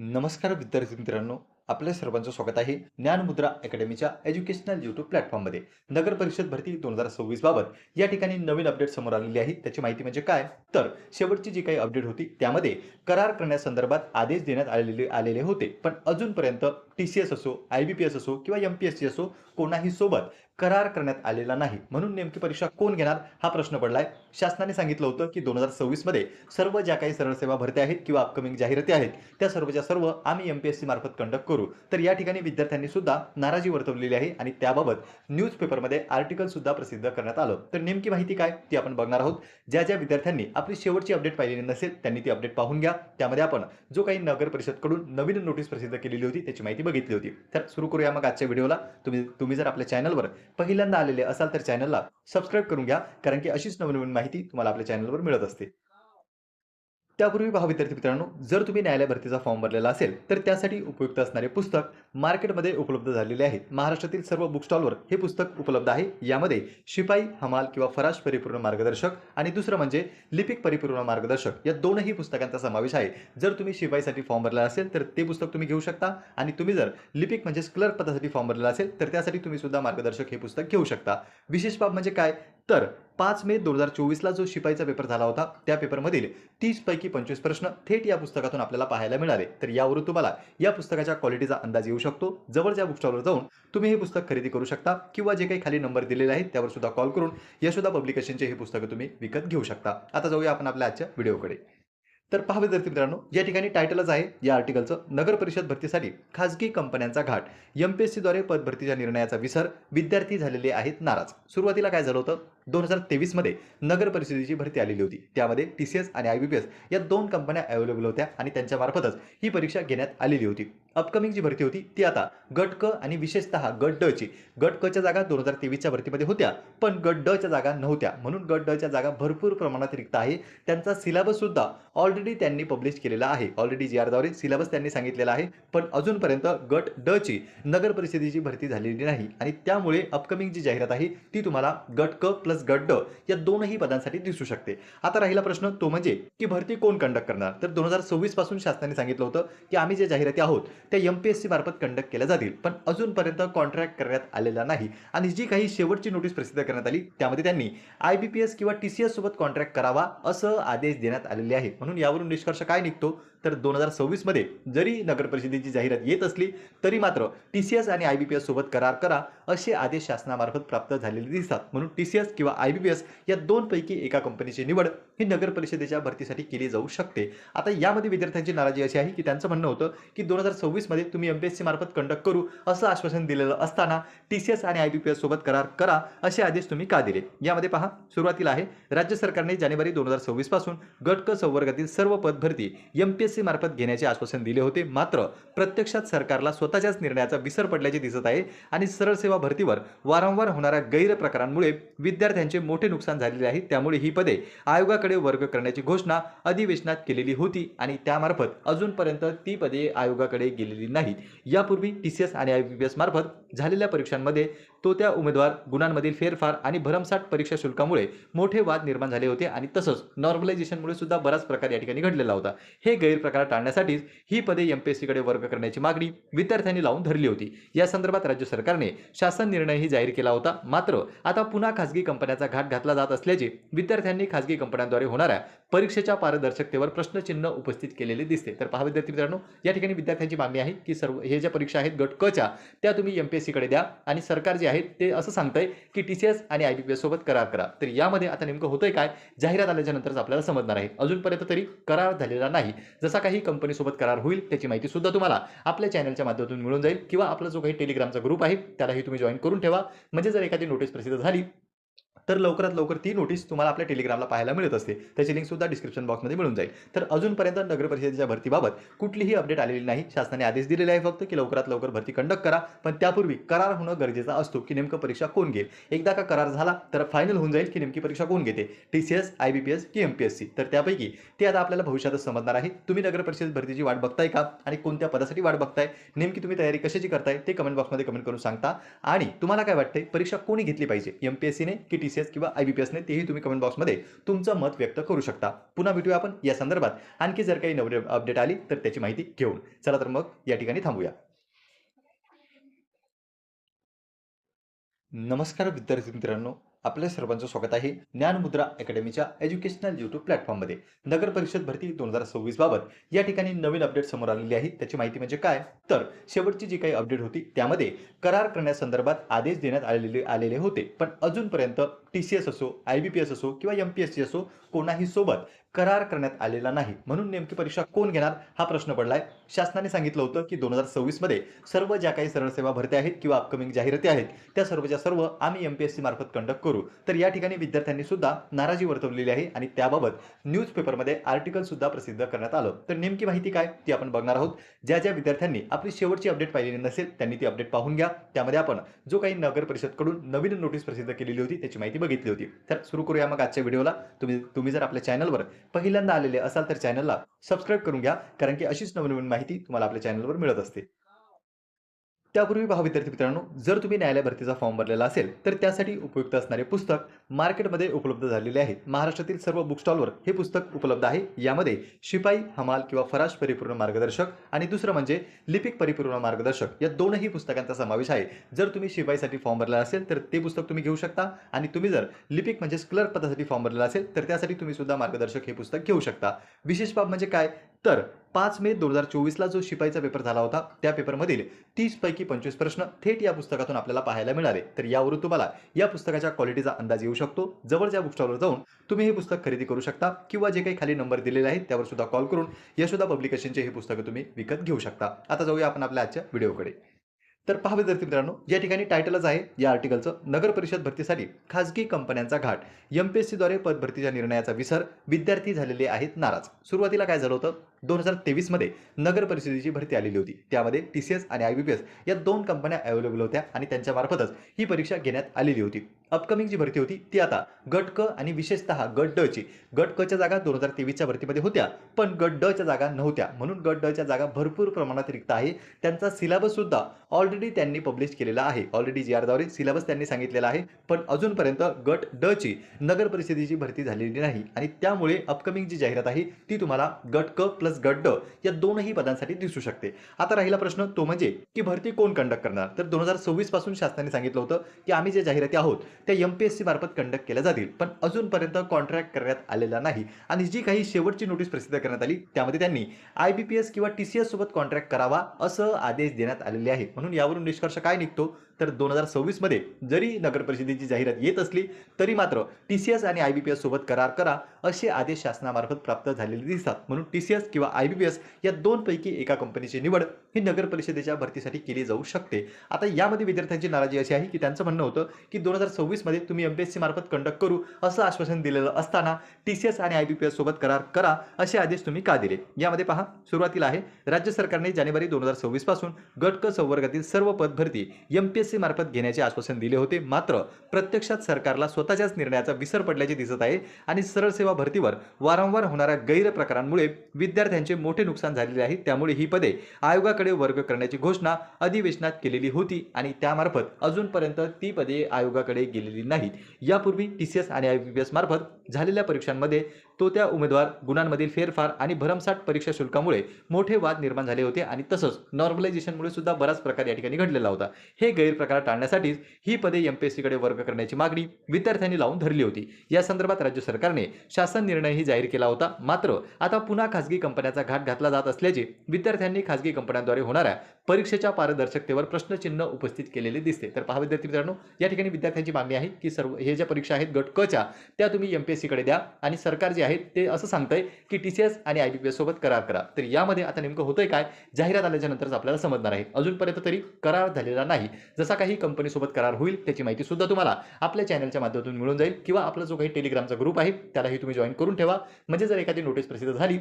नमस्कार विद्यार्थी मित्रांनो, आपल्या सर्वांचं स्वागत आहे ज्ञानमुद्रा अकॅडमीच्या एज्युकेशनल यूट्यूब प्लॅटफॉर्ममध्ये. नगर परिषद भरती 2026 बाबत या ठिकाणी नवीन अपडेट समोर आलेली आहे. त्याची माहिती म्हणजे काय, तर शेवटची जी काही अपडेट होती त्यामध्ये करार करण्यासंदर्भात आदेश देण्यात आलेले होते, पण अजूनपर्यंत TCS असो, IBPS असो किंवा MPSC असो, कोणाही सोबत करार करण्यात आलेला नाही. म्हणून नेमकी परीक्षा कोण घेणार हा प्रश्न पडलाय. शासनाने सांगितलं होतं की 2026 मध्ये सर्व ज्या काही सरळ सेवा भरत्या आहेत किंवा अपकमिंग जाहिराती आहेत त्या सर्वच्या सर्व आम्ही MPSC मार्फत कंडक्ट करू. तर या ठिकाणी विद्यार्थ्यांनी सुद्धा नाराजी वर्तवलेली आहे आणि त्याबाबत न्यूजपेपरमध्ये आर्टिकल सुद्धा प्रसिद्ध करण्यात आलं. तर नेमकी माहिती काय ती आपण बघणार आहोत. ज्या विद्यार्थ्यांनी आपली शेवटची अपडेट पाहिलेली नसेल त्यांनी ती अपडेट पाहून घ्या. त्यामध्ये आपण जो काही नगर परिषदकडून नवीन नोटीस प्रसिद्ध केलेली होती त्याची माहिती बघितली होती. तर सुरू करूया मग आजच्या व्हिडिओला. तुम्ही जर आपल्या चॅनलवर पहिल्यांदा आलेले असाल तर चॅनलला सबस्क्राईब करून घ्या, कारण की अशीच नवीन माहिती तुम्हाला आपल्या चॅनलवर मिळत असते. त्यापूर्वी पहा विद्यार्थी मित्रांनो, जर तुम्ही न्यायालय भरतीचा फॉर्म भरलेला असेल तर त्यासाठी उपयुक्त असणारे पुस्तक मार्केटमध्ये उपलब्ध झालेले आहे. महाराष्ट्रातील सर्व बुक स्टॉलवर हे पुस्तक उपलब्ध आहे. यामध्ये शिपाई, हमाल किंवा फराश परिपूर्ण मार्गदर्शक आणि दुसरं म्हणजे लिपिक परिपूर्ण मार्गदर्शक या दोनही पुस्तकांचा समावेश आहे. जर तुम्ही शिपाईसाठी फॉर्म भरला असेल तर ते पुस्तक तुम्ही घेऊ शकता, आणि तुम्ही जर लिपिक म्हणजे क्लर्क पदासाठी फॉर्म भरला असेल तर त्यासाठी तुम्ही सुद्धा मार्गदर्शक हे पुस्तक घेऊ शकता. विशेष बाब म्हणजे काय, तर 5 मे 2024ला जो शिपाईचा पेपर झाला होता त्या पेपरमधील 30 पैकी 25 प्रश्न थेट या पुस्तकातून आपल्याला पाहायला मिळाले. तर यावरून तुम्हाला या पुस्तकाच्या क्वालिटीचा अंदाज येऊ शकतो. जवळच्या बुक स्टॉलवर जाऊन तुम्ही हे पुस्तक खरेदी करू शकता, किंवा जे काही खाली नंबर दिलेले आहेत त्यावर सुद्धा कॉल करून यशोदा पब्लिकेशनचे हे पुस्तकं तुम्ही विकत घेऊ शकता. आता जाऊया आपण आपल्या आजच्या व्हिडिओकडे. तर पहा विद्यार्थी मित्रांनो, या ठिकाणी टायटलच आहे या आर्टिकलचं, नगर परिषद भरतीसाठी खासगी कंपन्यांचा घाट, MPSC द्वारे पदभरतीच्या निर्णयाचा विसर, विद्यार्थी झालेले आहेत नाराज. सुरुवातीला काय झालं होतं, 2023 मध्ये नगर परिषदेची भरती आलेली होती. त्यामध्ये TCS आणि IBPS या दोन कंपन्या अवेलेबल होत्या आणि त्यांच्या मार्फतच ही परीक्षा घेण्यात आलेली होती. अपकमिंग जी भरती होती ती आता गट क आणि विशेषतः गट ड ची, गट क च्या जागा 2023च्या भरतीमध्ये होत्या, पण गट ड च्या जागा नव्हत्या. म्हणून गट ड च्या जागा भरपूर प्रमाणात रिक्त आहे. त्यांचा सिलेबस सुद्धा ऑलरेडी त्यांनी पब्लिश केलेला आहे. ऑलरेडी GR द्वारे सिलेबस त्यांनी सांगितलेला आहे, पण अजूनपर्यंत गट ड ची नगर परिषदेची भरती झालेली नाही, आणि त्यामुळे अपकमिंग जी जाहिरात आहे ती तुम्हाला गट क प्लस गट ड या दोनही पदांसाठी दिसू शकते. आता राहिला प्रश्न तो म्हणजे की भरती कोण कंडक्ट करणार. तर 2026 पासून शासनाने सांगितलं होतं की आम्ही जे जाहिराती आहोत त्या MPSC मार्फत कंडक्ट केल्या जातील, पण अजूनपर्यंत कॉन्ट्रॅक्ट करण्यात आलेला नाही. आणि जी काही शेवटची नोटीस प्रसिद्ध करण्यात आली त्यामध्ये त्यांनी IBPS किंवा TCS सोबत कॉन्ट्रॅक्ट करावा असं आदेश देण्यात आलेले आहे. म्हणून यावरून निष्कर्ष काय निघतो, तर 2026 मध्ये जरी नगर परिषदेची जाहिरात येत असली तरी मात्र TCS आणि IBPS सोबत करार करा असे आदेश शासनामार्फत प्राप्त झालेले दिसतात. म्हणून TCS किंवा IBPS या दोनपैकी एका कंपनीची निवड ही नगर परिषदेच्या भरतीसाठी केली जाऊ शकते. आता यामध्ये विद्यार्थ्यांची नाराजी अशी आहे की त्यांचं म्हणणं होतं की 2026 मध्ये तुम्ही MPSC मार्फत कंडक्ट करू असं आश्वासन दिलेलं असताना TCS आणि IBPS सोबत करार करा असे आदेश तुम्ही का दिले. यामध्ये पहा, सुरुवातीला आहे, राज्य सरकारने जानेवारी 2026 पासून गट क संवर्गातील सर्व पद भरती MPSC मार्फत घेण्याचे आश्वासन दिले होते. मात्र प्रत्यक्षात सरकारला स्वतःच्याच निर्णयाचा विसर पडल्याचे दिसत आहे, आणि सरळ सेवा भरतीवर वारंवार होणाऱ्या गैरप्रकारांमुळे विद्यार्थ्यांचे मोठे नुकसान झालेले आहे. त्यामुळे ही पदे आयोगाकडे वर्ग करण्याची घोषणा अधिवेशनात केलेली होती, आणि त्यामार्फत अजूनपर्यंत ती पदे आयोगाकडे गेलेली नाहीत. यापूर्वी TCS आणि IBPS मार्फत झालेल्या परीक्षांमध्ये त्या उमेदवार गुणांमधील फेरफार आणि भरमसाठ परीक्षा शुल्कामुळे मोठे वाद निर्माण झाले होते, आणि तसंच नॉर्मलायझेशनमुळे सुद्धा बराच प्रकार या ठिकाणी घडलेला होता. हे गैरप्रकार टाळण्यासाठीच ही पदे MPSC कडे वर्ग करण्याची मागणी विद्यार्थ्यांनी लावून धरली होती. या संदर्भात राज्य सरकारने शासन निर्णयही जाहीर केला होता. मात्र आता पुन्हा खासगी कंपन्यांचा घाट घातला जात असल्याचे विद्यार्थ्यांनी खासगी कंपन्यांद्वारे होणाऱ्या परीक्षेच्या पारदर्शकतेवर प्रश्नचिन्ह उपस्थित केलेले दिसते. तर पहा विद्यार्थी मित्रांनो, या ठिकाणी विद्यार्थ्यांची मागणी आहे की सर्व हे ज्या परीक्षा आहेत गट क च्या त्या तुम्ही MPSC कडे द्या, आणि सरकार जे आहे ते असं सांगतंय की TCS आणि IBPS सोबत करार करा. तर यामध्ये आता नेमकं होतंय काय, जाहिरात आल्याच्या नंतरच आपल्याला समजणार आहे. अजूनपर्यंत तरी करार झालेला नाही. जसा काही कंपनीसोबत करार होईल त्याची माहिती सुद्धा तुम्हाला आपल्या चॅनलच्या माध्यमातून मिळून जाईल, किंवा आपला जो काही टेलिग्रामचा ग्रुप आहे त्यालाही तुम्ही जॉईन करून ठेवा. म्हणजे जर एखादी नोटीस प्रसिद्ध झाली तर लवकरात लवकर ती नोटीस तुम्हाला आपल्या टेलिग्रामला पाहायला मिळत असते. त्याची लिंक सुद्धा डिस्क्रिप्शन बॉक्समध्ये मिळून जाईल. तर अजूनपर्यंत नगर परिषदेच्या भरतीबाबत कुठलीही अपडेट आलेली नाही. शासनाने आदेश दिलेले आहे फक्त की लवकरात लवकर भरती कंडक्ट करा, पण त्यापूर्वी करार होणं गरजेचं असतो की नेमकं परीक्षा कोण घेईल. एकदा का करार झाला तर फायनल होऊन जाईल की नेमकी परीक्षा कोण घेते, TCS, IBPS की MPSC. तर त्यापैकी ते आता आपल्याला भविष्यातच समजणार आहे. तुम्ही नगर परिषद भरतीची वाट बघताय का, आणि कोणत्या पदासाठी वाट बघताय, नेमकी तुम्ही तयारी कशाची करताय ते कमेंट बॉक्समध्ये कमेंट करून सांगता. आणि तुम्हाला काय वाटतंय, परीक्षा कोणी घेतली पाहिजे, MPSC ने की TCS TCS किंवा IBPSने तेही तुम्ही कमेंट बॉक्समध्ये तुमचं मत व्यक्त करू शकता. पुन्हा भेटूया आपण या संदर्भात आणखी जर काही नवीन अपडेट आली तर त्याची माहिती घेऊन. चला तर मग या ठिकाणी थांबूया. नमस्कार विद्यार्थी मित्रांनो, आपल्या सर्वांचं स्वागत आहे ज्ञानमुद्रा अकॅडमीच्या एज्युकेशनल यूट्यूब प्लॅटफॉर्ममध्ये. नगर परिषद भरती 2026 बाबत या ठिकाणी नवीन अपडेट समोर आलेली आहे. त्याची माहिती म्हणजे काय, तर शेवटची जी काही अपडेट होती त्यामध्ये करार करण्यासंदर्भात आदेश देण्यात आलेले होते, पण अजूनपर्यंत TCS असो, IBPS असो किंवा MPSC असो, कोणाही सोबत करार करण्यात आलेला नाही. म्हणून नेमकी परीक्षा कोण घेणार हा प्रश्न पडलाय. शासनाने सांगितलं होतं की 2026 मध्ये सर्व ज्या काही सरळ सेवा भरत्या आहेत किंवा अपकमिंग जाहिराती आहेत त्या सर्वच्या सर्व आम्ही MPSC मार्फत कंडक्ट करू. तर या ठिकाणी विद्यार्थ्यांनी सुद्धा नाराजी वर्तवलेली आहे आणि त्याबाबत न्यूजपेपरमध्ये आर्टिकल सुद्धा प्रसिद्ध करण्यात आलं. तर नेमकी माहिती काय ती आपण बघणार आहोत. ज्या विद्यार्थ्यांनी आपली शेवटची अपडेट पाहिलेली नसेल त्यांनी ती अपडेट पाहून घ्या. त्यामध्ये आपण जो काही नगर परिषदकडून नवीन नोटीस प्रसिद्ध केलेली होती त्याची माहिती बघितली होती. तर सुरू करूया मग आजच्या व्हिडिओला. तुम्ही जर आपल्या चॅनलवर पहिल्यांदा आलेले असाल तर चॅनलला सबस्क्राईब करून घ्या, कारण की अशीच नवीन माहिती तुम्हाला आपल्या चॅनलवर मिळत असते. त्यापूर्वी पहा विद्यार्थी मित्रांनो, जर तुम्ही न्यायालय भरतीचा फॉर्म भरलेला असेल तर त्यासाठी उपयुक्त असणारे पुस्तक मार्केटमध्ये उपलब्ध झालेले आहेत. महाराष्ट्रातील सर्व बुक स्टॉलवर हे पुस्तक उपलब्ध आहे. यामध्ये शिपाई, हमाल किंवा फराश परिपूर्ण मार्गदर्शक आणि दुसरं म्हणजे लिपिक परिपूर्ण मार्गदर्शक या दोनही पुस्तकांचा समावेश आहे. जर तुम्ही शिपाईसाठी फॉर्म भरला असेल तर ते पुस्तक तुम्ही घेऊ शकता आणि तुम्ही जर लिपिक म्हणजे क्लर्क पदासाठी फॉर्म भरलेला असेल तर त्यासाठी तुम्ही सुद्धा मार्गदर्शक हे पुस्तक घेऊ शकता. विशेष बाब म्हणजे काय, तर 5 मे 2024ला जो शिपाईचा पेपर झाला होता त्या पेपरमधील 30 पैकी 25 प्रश्न थेट या पुस्तकातून आपल्याला पाहायला मिळाले. तर यावरून तुम्हाला या पुस्तकाच्या क्वालिटीचा अंदाज येऊ शकतो. जवळच्या बुक स्टॉलवर जाऊन तुम्ही हे पुस्तक खरेदी करू शकता किंवा जे काही खाली नंबर दिलेले आहेत त्यावर सुद्धा कॉल करून यशोदा पब्लिकेशनचे हे पुस्तक तुम्ही विकत घेऊ शकता. आता जाऊया आपण आपल्या आजच्या व्हिडिओकडे. तर पहा विद्यार्थी मित्रांनो, या ठिकाणी टायटलच आहे या आर्टिकलचं, नगर परिषद भरतीसाठी खासगी कंपन्यांचा घाट, MPSC द्वारे पदभरतीच्या निर्णयाचा विसर, विद्यार्थी झालेले आहेत नाराज. सुरुवातीला काय झालं होतं, 2023 मध्ये नगर परिषदेची भरती आलेली होती. त्यामध्ये TCS आणि IBPS या दोन कंपन्या अवेलेबल होत्या आणि त्यांच्या मार्फतच ही परीक्षा घेण्यात आलेली होती. अपकमिंग जी भरती होती ती आता गट क आणि विशेषतः गट ड ची, गट क च्या जागा 2023च्या भरतीमध्ये होत्या, पण गट ड च्या जागा नव्हत्या. म्हणून गट ड च्या जागा भरपूर प्रमाणात रिक्त आहे. त्यांचा सिलेबस सुद्धा ऑलरेडी त्यांनी पब्लिश केलेला आहे. ऑलरेडी GR द्वारे सिलेबस त्यांनी सांगितलेला आहे, पण अजूनपर्यंत गट ड ची नगर परिषदेची भरती झालेली नाही आणि त्यामुळे अपकमिंग जी जाहिरात आहे ती तुम्हाला गट क प्लस गट ड या दोनही पदांसाठी दिसू शकते. आता राहिला प्रश्न तो म्हणजे की भरती कोण कंडक्ट करणार. तर 2026 पासून शासनाने सांगितलं होतं की आम्ही जे जाहिराती आहोत त्या MPSC मार्फत कंडक्ट केल्या जातील, पण अजूनपर्यंत कॉन्ट्रॅक्ट करण्यात आलेला नाही. आणि जी काही शेवटची नोटीस प्रसिद्ध करण्यात आली त्यामध्ये त्यांनी IBPS किंवा TCS सोबत कॉन्ट्रॅक्ट करावा असं आदेश देण्यात आलेले आहे. म्हणून यावरून निष्कर्ष काय निघतो, तर 2026 मध्ये जरी नगर परिषदेची जाहिरात येत असली तरी मात्र TCS आणि IBPS सोबत करार करा असे आदेश शासनामार्फत प्राप्त झालेले दिसतात. म्हणून TCS किंवा IBPS या दोनपैकी एका कंपनीची निवड ही नगर परिषदेच्या भरतीसाठी केली जाऊ शकते. आता यामध्ये विद्यार्थ्यांची नाराजी अशी आहे की त्यांचं म्हणणं होतं की 2026 मध्ये तुम्ही MPSC मार्फत कंडक्ट करू असं आश्वासन दिलेलं असताना TCS आणि IBPS सोबत करार करा असे आदेश तुम्ही का दिले. यामध्ये पहा, सुरुवातीला आहे, राज्य सरकारने जानेवारी 2026 पासून गट क संवर्गातील सर्व पद भरती MPSC मार्फत घेण्याचे आश्वासन दिले होते. मात्र प्रत्यक्षात सरकारला स्वतःच्याच निर्णयाचा विसर पडल्याचे दिसत आहे आणि सरळ सेवा भरतीवर वारंवार होणाऱ्या गैरप्रकारांमुळे विद्यार्थ्यांचे मोठे नुकसान झालेले आहे. त्यामुळे ही पदे आयोगाकडे वर्ग करण्याची घोषणा अधिवेशनात केलेली होती आणि त्यामार्फत अजूनपर्यंत ती पदे आयोगाकडे गेलेली नाहीत. यापूर्वी TCS आणि IBPS मार्फत झालेल्या परीक्षांमध्ये त्या उमेदवार गुणांमधील फेरफार आणि भरमसाठ परीक्षा शुल्कामुळे मोठे वाद निर्माण झाले होते आणि तसंच नॉर्मलायझेशनमुळे सुद्धा बराच प्रकार या ठिकाणी घडलेला होता. हे गैरप्रकार टाळण्यासाठीच ही पदे MPSC कडे वर्ग करण्याची मागणी विद्यार्थ्यांनी लावून धरली होती. या संदर्भात राज्य सरकारने शासन निर्णयही जाहीर केला होता. मात्र आता पुन्हा खासगी कंपन्यांचा घाट घातला जात असल्याचे विद्यार्थ्यांनी खासगी कंपन्यांद्वारे होणाऱ्या परीक्षेच्या पारदर्शकतेवर प्रश्नचिन्ह उपस्थित केलेले दिसते. तर पहा विद्यार्थी मित्रांनो, या ठिकाणी विद्यार्थ्यांची मागणी आहे की सर्व हे ज्या परीक्षा आहेत गट क च्या त्या तुम्ही MPSC कडे द्या आणि सरकार जे आहे ते असं सांगतंय की TCS आणि IBPS सोबत करार करा. तर यामध्ये आता नेमकं होतंय काय, जाहिरात आल्याच्या नंतरच आपल्याला समजणार आहे. अजूनपर्यंत तरी करार झालेला नाही. जसा काही कंपनी सोबत करार होईल त्याची माहिती सुद्धा तुम्हाला आपल्या चॅनलच्या माध्यमातून मिळून जाईल किंवा आपला जो काही टेलिग्रामचा ग्रुप आहे त्यालाही तुम्ही जॉईन करून ठेवा. म्हणजे जर एखादी नोटीस प्रसिद्ध झाली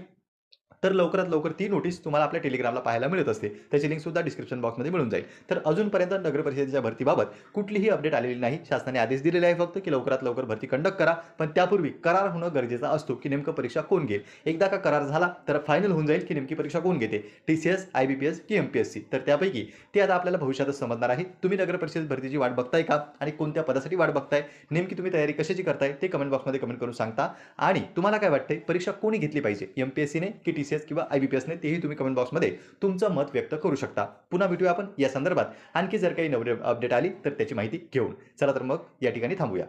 तर लवकरात लवकर ती नोटीस तुम्हाला आपल्या टेलिग्रामला पाहायला मिळत असते. त्याची लिंक सुद्धा डिस्क्रिप्शन बॉक्समध्ये मिळून जाईल. तर अजूनपर्यंत नगर परिषदेच्या भरतीबाबत कुठलीही अपडेट आलेली नाही. शासनाने आदेश दिलेले आहे फक्त की लवकरात लवकर भरती कंडक्ट करा, पण त्यापूर्वी करार होणं गरजेचं असतो की नेमकं परीक्षा कोण घेईल. एकदा का करार झाला तर फायनल होऊन जाईल की नेमकी परीक्षा कोण घेते, TCS, IBPS की MPSC. तर त्यापैकी ते आता आपल्याला भविष्यातच समजणार आहे. तुम्ही नगर परिषद भरतीची वाट बघताय का आणि कोणत्या पदासाठी वाट बघताय, नेमकी तुम्ही तयारी कशाची करताय ते कमेंट बॉक्समध्ये कमेंट करून सांगता. आणि तुम्हाला काय वाटतंय परीक्षा कोणी घेतली पाहिजे, MPSCने की TCS किंवा IBPSने, तेही तुम्ही कमेंट बॉक्समध्ये तुमचं मत व्यक्त करू शकता. पुन्हा भेटूया आपण या संदर्भात आणखी जर काही नवीन अपडेट आली तर त्याची माहिती घेऊन. चला तर मग या ठिकाणी थांबूया.